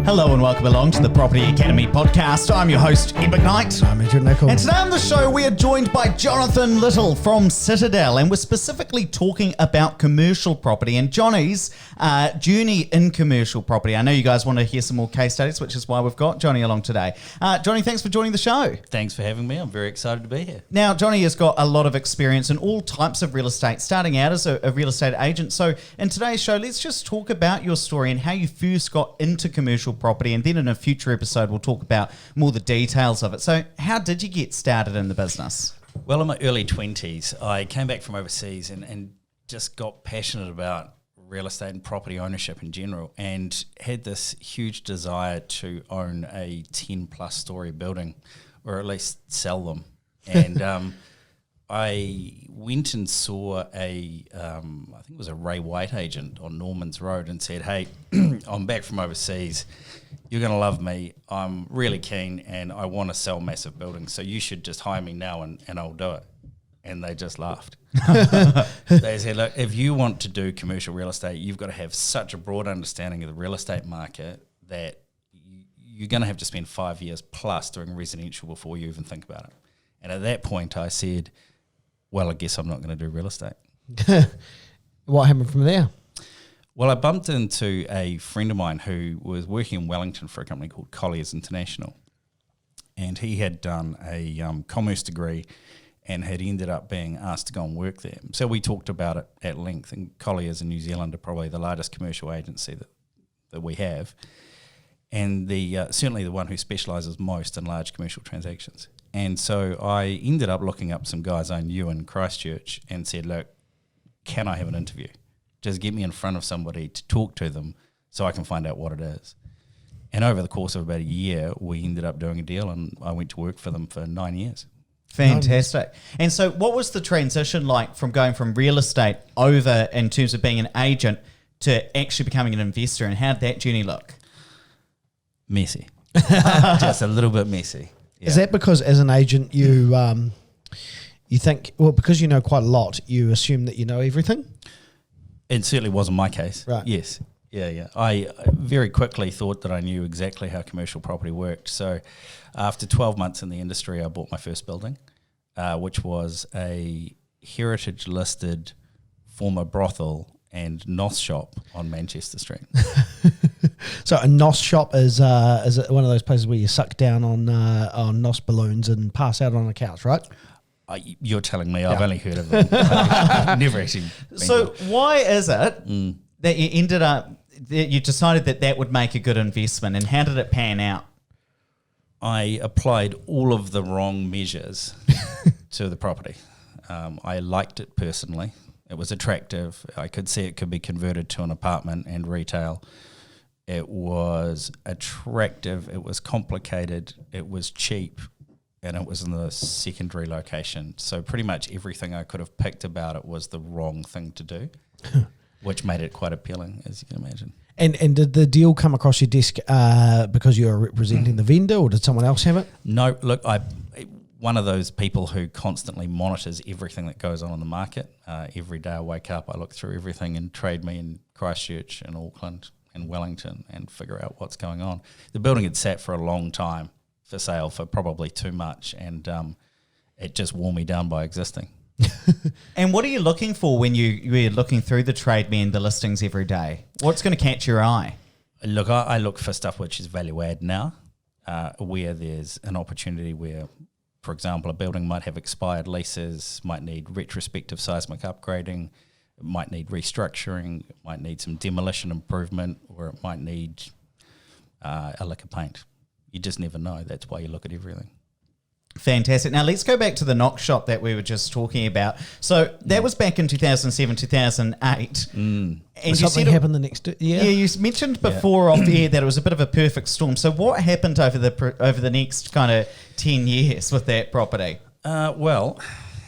Hello and welcome along to the Property Academy podcast. I'm your host, Ed McKnight. I'm Adrian Nicol. And today on the show, we are joined by Jonnie Lyttle from Citadel, and we're specifically talking about commercial property and Johnny's journey in commercial property. I know you guys want to hear some more case studies, which is why we've got Jonnie along today. Jonnie, thanks for joining the show. Thanks for having me. I'm very excited to be here. Now, Jonnie has got a lot of experience in all types of real estate, starting out as a real estate agent. So in today's show, let's just talk about your story and how you first got into commercial property, and then in a future episode we'll talk about more the details of it. So how did you get started in the business? Well, in my early 20s, I came back from overseas and just got passionate about real estate and property ownership in general, and had this huge desire to own a 10 plus story building, or at least sell them. And I went and saw I think it was a Ray White agent on Norman's Road, and said, hey, I'm back from overseas. You're going to love me. I'm really keen and I want to sell massive buildings. So you should just hire me now and I'll do it. And they just laughed. They said, look, if you want to do commercial real estate, you've got to have such a broad understanding of the real estate market that you're going to have to spend 5 years plus doing residential before you even think about it. And at that point I said, well, I guess I'm not going to do real estate. What happened from there? Well, I bumped into a friend of mine who was working in Wellington for a company called Colliers International, and he had done a commerce degree and had ended up being asked to go and work there. So we talked about it at length, and Colliers in New Zealand are probably the largest commercial agency that we have, and certainly the one who specialises most in large commercial transactions. And so I ended up looking up some guys I knew in Christchurch and said, look, can I have an interview? Just get me in front of somebody to talk to them so I can find out what it is. And over the course of about a year, we ended up doing a deal, and I went to work for them for 9 years. Fantastic. And so what was the transition like from going from real estate over in terms of being an agent to actually becoming an investor, and how did that journey look? Messy. Just a little bit messy. Yeah. Is that because as an agent you think, well, because you know quite a lot, you assume that you know everything? It certainly wasn't my case. Right. Yes. Yeah. I very quickly thought that I knew exactly how commercial property worked. So after 12 months in the industry, I bought my first building, which was a heritage-listed former brothel and NOS shop on Manchester Street. So a NOS shop is it one of those places where you suck down on NOS balloons and pass out on a couch, right? You're telling me. I've only heard of it. I've never actually been So to it. why is it that you ended up, that you decided that would make a good investment, and how did it pan out? I applied all of the wrong measures to the property. I liked it personally. It was attractive. I could see it could be converted to an apartment and retail. It was attractive. It was complicated. It was cheap. And it was in the secondary location. So pretty much everything I could have picked about it was the wrong thing to do, which made it quite appealing, as you can imagine. And did the deal come across your desk because you were representing the vendor, or did someone else have it? No, look, one of those people who constantly monitors everything that goes on in the market. Every day I wake up, I look through everything in Trade Me in Christchurch and Auckland and Wellington and figure out what's going on. The building had sat for a long time for sale for probably too much, and it just wore me down by existing. And what are you looking for when you're looking through the Trade Me and the listings every day? What's going to catch your eye? Look, I look for stuff which is value add now, where there's an opportunity where, for example, a building might have expired leases, might need retrospective seismic upgrading, it might need restructuring, it might need some demolition improvement, or it might need a lick of paint. You just never know. That's why you look at everything. Fantastic. Now let's go back to the knock shop that we were just talking about. So that was back in 2007, 2008. And something happened the next year? Yeah, you mentioned before off the air that it was a bit of a perfect storm. So what happened over the next kind of 10 years with that property? Well,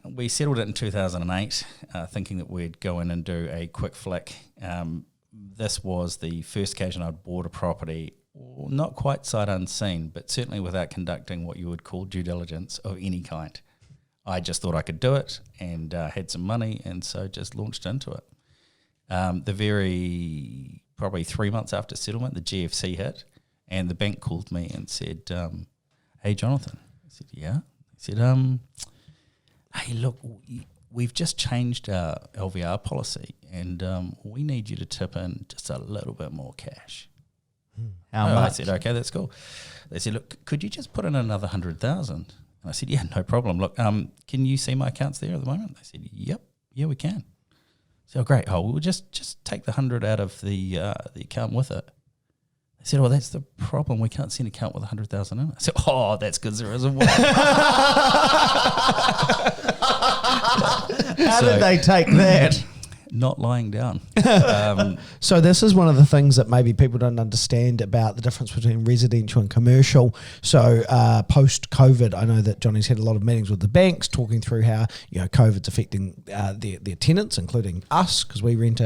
we settled it in 2008, thinking that we'd go in and do a quick flick. This was the first occasion I'd bought a property, not quite sight unseen, but certainly without conducting what you would call due diligence of any kind. I just thought I could do it, and had some money, and so just launched into it. Probably 3 months after settlement, the GFC hit, And the bank called me and said, hey, Jonathan. I said, yeah. He said, hey, look, we've just changed our LVR policy and we need you to tip in just a little bit more cash. How much? I said, okay, that's cool. They said, look, could you just put in another 100,000? And I said, yeah, no problem. Look, can you see my accounts there at the moment? They said, yep, yeah, we can. So great. Oh, we'll just take the 100 out of the account with it. They said, oh, that's the problem. We can't see an account with 100,000 in it. I said, oh, that's because there isn't one. How did they take that? Not lying down. So this is one of the things that maybe people don't understand about the difference between residential and commercial. So post-COVID, I know that Johnny's had a lot of meetings with the banks talking through how COVID's affecting their tenants, including us, because we rent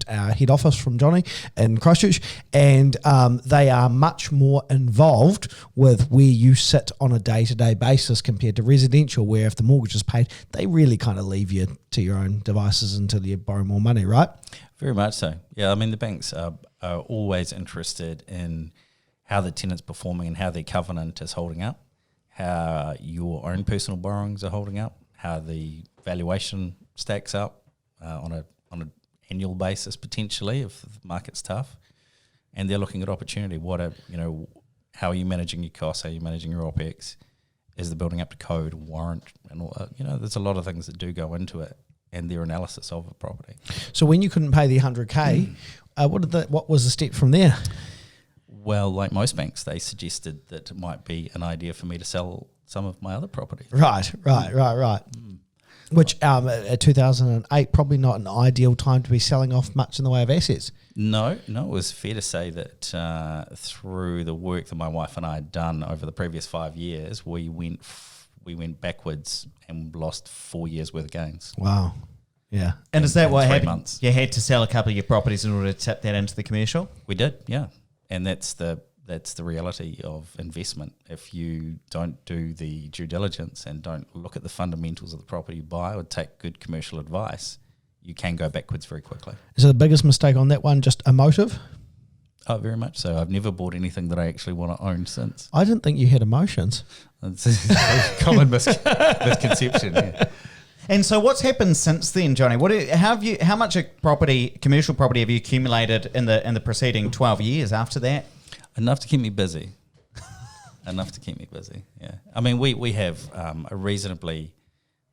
our head office from Johnny in Christchurch, and they are much more involved with where you sit on a day-to-day basis compared to residential, where if the mortgage is paid, they really kind of leave you to your own devices until you borrow more money, right? Very much so. Yeah, I mean, the banks are always interested in how the tenant's performing and how their covenant is holding up, how your own personal borrowings are holding up, how the valuation stacks up on an annual basis potentially if the market's tough, and they're looking at opportunity. How are you managing your costs? How are you managing your OPEX? Is the building up to code, warrant, and all that? There's a lot of things that do go into it, and their analysis of a property. So when you couldn't pay the 100K, what was the step from there? Well, like most banks, they suggested that it might be an idea for me to sell some of my other property. Right. Which at 2008, probably not an ideal time to be selling off much in the way of assets. No, it was fair to say that through the work that my wife and I had done over the previous 5 years, we went backwards and lost 4 years worth of gains. Wow. Yeah. And is that what 3 happened? months. You had to sell a couple of your properties in order to tip that into the commercial? We did, yeah. And that's the reality of investment. If you don't do the due diligence and don't look at the fundamentals of the property you buy or take good commercial advice, you can go backwards very quickly. Is the biggest mistake on that one just emotive? Oh, very much so. I've never bought anything that I actually want to own since. I didn't think you had emotions. It's a common misconception, yeah. And so what's happened since then, Johnny? How much commercial property have you accumulated in the preceding 12 years after that? Enough to keep me busy. Yeah. I mean, we have a reasonably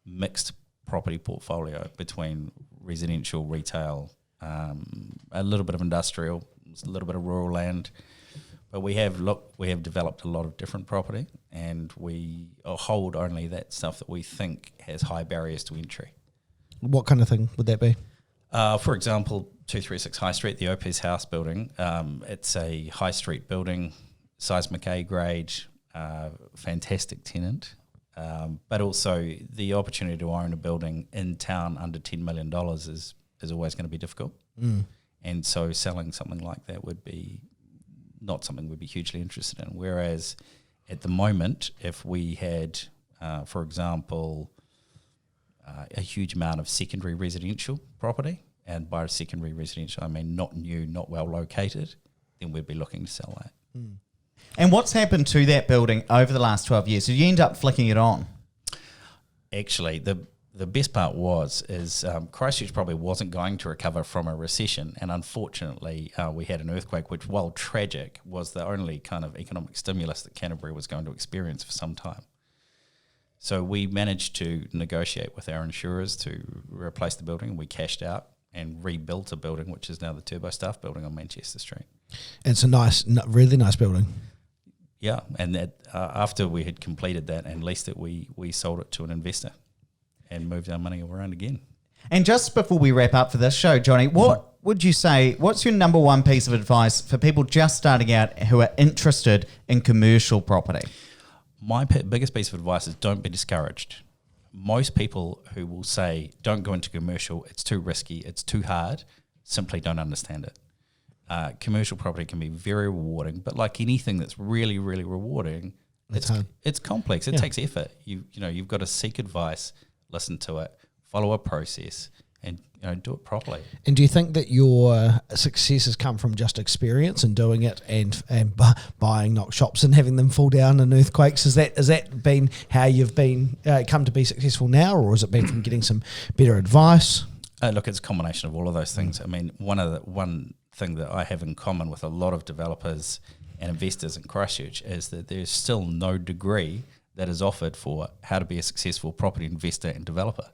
mixed property portfolio between residential, retail, a little bit of industrial, a little bit of rural land. But we have developed a lot of different property, and we hold only that stuff that we think has high barriers to entry. What kind of thing would that be? For example, 236 High Street, the Opes House building. It's a high street building, seismic A grade, fantastic tenant, but also the opportunity to own a building in town under $10 million is always going to be difficult. And so selling something like that would be not something we'd be hugely interested in. Whereas at the moment, if we had, for example, a huge amount of secondary residential property, and by secondary residential I mean not new, not well located, then we'd be looking to sell that. And what's happened to that building over the last 12 years? Did you end up flicking it on? Actually, the best part is Christchurch probably wasn't going to recover from a recession, and unfortunately we had an earthquake, which, while tragic, was the only kind of economic stimulus that Canterbury was going to experience for some time. So we managed to negotiate with our insurers to replace the building. We cashed out and rebuilt a building, which is now the Turbo Staff building on Manchester Street. It's a really nice building. Yeah, and that after we had completed that and leased it, we sold it to an investor and moved our money around again. And just before we wrap up for this show, Johnny, what would you say, what's your number one piece of advice for people just starting out who are interested in commercial property? My biggest piece of advice is don't be discouraged. Most people who will say, don't go into commercial, it's too risky, it's too hard, simply don't understand it. Commercial property can be very rewarding, but like anything that's really, really rewarding, it's complex. It takes effort. You've got to seek advice, listen to it, follow a process, and do it properly. And do you think that your success has come from just experience and doing it and buying knock shops and having them fall down in earthquakes? Has that been how you've been come to be successful now, or has it been from getting some better advice? Look, it's a combination of all of those things. I mean, one thing that I have in common with a lot of developers and investors in Christchurch is that there's still no degree that is offered for how to be a successful property investor and developer,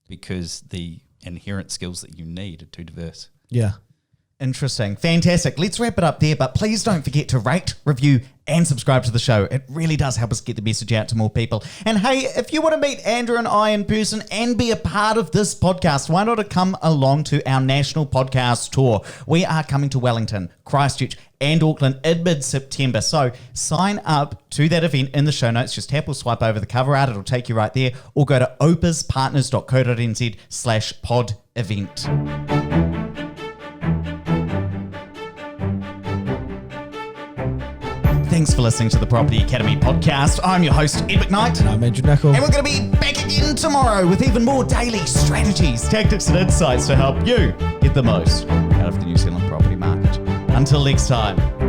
because the inherent skills that you need are too diverse. Yeah. Interesting. Fantastic. Let's wrap it up there, but please don't forget to rate, review, and subscribe to the show. It really does help us get the message out to more people. And hey, if you want to meet Andrew and I in person and be a part of this podcast, why not come along to our national podcast tour? We are coming to Wellington, Christchurch, and Auckland in mid-September. So sign up to that event in the show notes. Just tap or swipe over the cover art. It'll take you right there. Or go to opuspartners.co.nz/pod event. Thanks for listening to the Property Academy podcast. I'm your host, Ed McKnight. And I'm Andrew Nicol. And we're going to be back again tomorrow with even more daily strategies, tactics, and insights to help you get the most out of the New Zealand property market. Until next time.